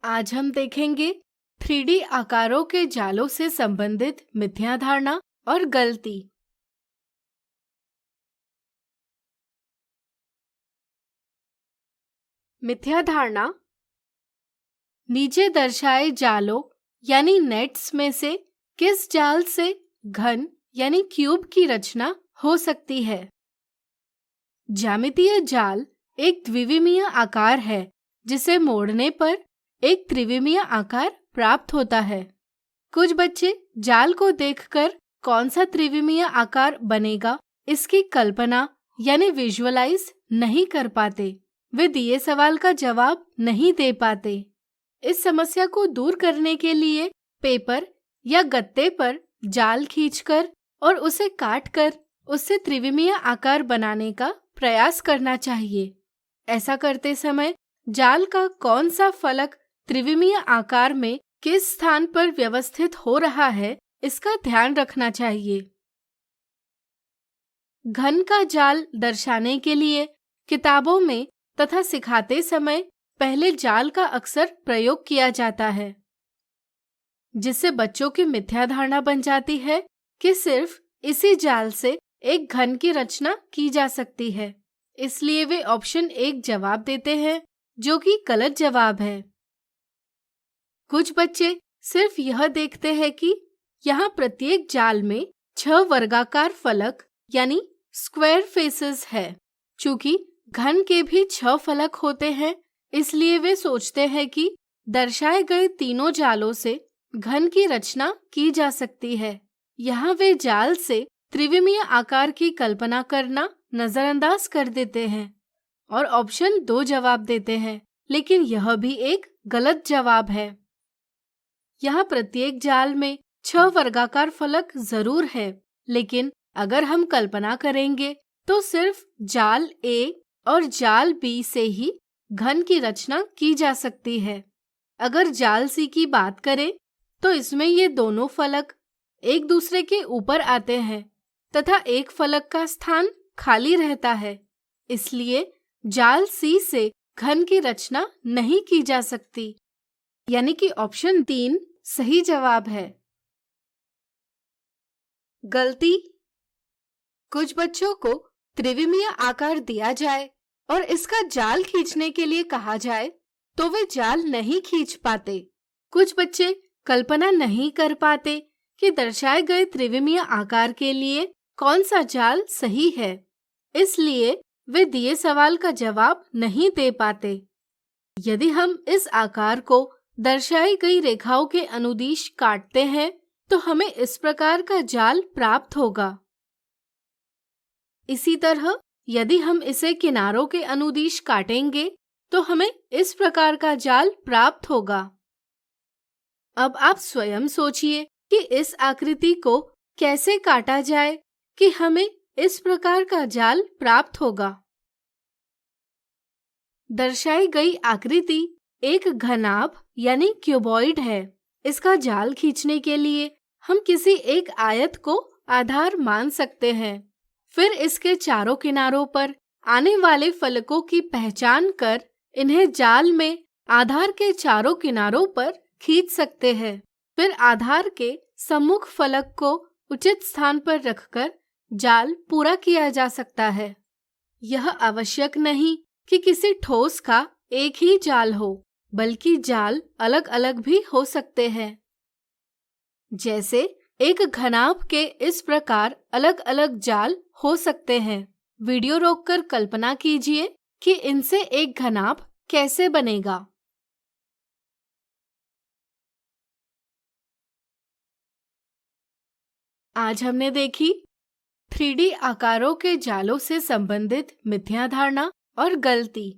आज हम देखेंगे 3D आकारों के जालों से संबंधित मिथ्या धारणा और गलती। मिथ्या धारणा। नीचे दर्शाए जालों यानी नेट्स में से किस जाल से घन यानी क्यूब की रचना हो सकती है? ज्यामितीय जाल एक द्विविमीय आकार है जिसे मोड़ने पर एक त्रिविमीय आकार प्राप्त होता है। कुछ बच्चे जाल को देखकर कौन सा त्रिविमीय आकार बनेगा इसकी कल्पना यानी विजुअलाइज नहीं कर पाते। वे दिए सवाल का जवाब नहीं दे पाते। इस समस्या को दूर करने के लिए पेपर या गत्ते पर जाल खींचकर और उसे काटकर उससे त्रिविमीय आकार बनाने का प्रयास करना चाहिए। ऐसा करते समय जाल का कौन सा फलक त्रिविमीय आकार में किस स्थान पर व्यवस्थित हो रहा है इसका ध्यान रखना चाहिए। घन का जाल दर्शाने के लिए किताबों में तथा सिखाते समय पहले जाल का अक्सर प्रयोग किया जाता है, जिससे बच्चों की मिथ्या धारणा बन जाती है कि सिर्फ इसी जाल से एक घन की रचना की जा सकती है। इसलिए वे ऑप्शन 1 जवाब देते हैं, जो कि गलत जवाब है। कुछ बच्चे सिर्फ यह देखते हैं कि यहाँ प्रत्येक जाल में 6 वर्गाकार फलक यानी स्क्वायर फेसेस है। चूंकि घन के भी 6 फलक होते हैं, इसलिए वे सोचते हैं कि दर्शाए गए तीनों जालों से घन की रचना की जा सकती है। यहाँ वे जाल से त्रिविमीय आकार की कल्पना करना नजरअंदाज कर देते हैं और ऑप्शन 2 जवाब देते हैं, लेकिन यह भी एक गलत जवाब है। यहाँ प्रत्येक जाल में 6 वर्गाकार फलक जरूर है, लेकिन अगर हम कल्पना करेंगे तो सिर्फ जाल A और जाल B से ही घन की रचना की जा सकती है। अगर जाल C की बात करें तो इसमें ये दोनों फलक एक दूसरे के ऊपर आते हैं तथा एक फलक का स्थान खाली रहता है, इसलिए जाल C से घन की रचना नहीं की जा सकती। यानी कि ऑप्शन 3 सही जवाब है। गलती। कुछ बच्चों को त्रिविमीय आकार दिया जाए और इसका जाल खींचने के लिए कहा जाए तो वे जाल नहीं खींच पाते। कुछ बच्चे कल्पना नहीं कर पाते कि दर्शाए गए त्रिविमीय आकार के लिए कौन सा जाल सही है, इसलिए वे दिए सवाल का जवाब नहीं दे पाते। यदि हम इस आकार को दर्शाई गई रेखाओं के अनुदिश काटते हैं तो हमें इस प्रकार का जाल प्राप्त होगा। इसी तरह यदि हम इसे किनारों के अनुदिश काटेंगे तो हमें इस प्रकार का जाल प्राप्त होगा। अब आप स्वयं सोचिए कि इस आकृति को कैसे काटा जाए कि हमें इस प्रकार का जाल प्राप्त होगा। दर्शाई गई आकृति एक घनाभ यानी क्यूबॉइड है। इसका जाल खींचने के लिए हम किसी एक आयत को आधार मान सकते हैं। फिर इसके चारों किनारों पर आने वाले फलकों की पहचान कर इन्हें जाल में आधार के चारों किनारों पर खींच सकते हैं। फिर आधार के सम्मुख फलक को उचित स्थान पर रखकर जाल पूरा किया जा सकता है। यह आवश्यक नहीं कि किसी ठोस का एक ही जाल हो, बल्कि जाल अलग अलग भी हो सकते हैं। जैसे एक घनाभ के इस प्रकार अलग अलग जाल हो सकते हैं। वीडियो रोककर कल्पना कीजिए कि इनसे एक घनाभ कैसे बनेगा। आज हमने देखी 3D आकारों के जालों से संबंधित मिथ्या धारणा और गलती।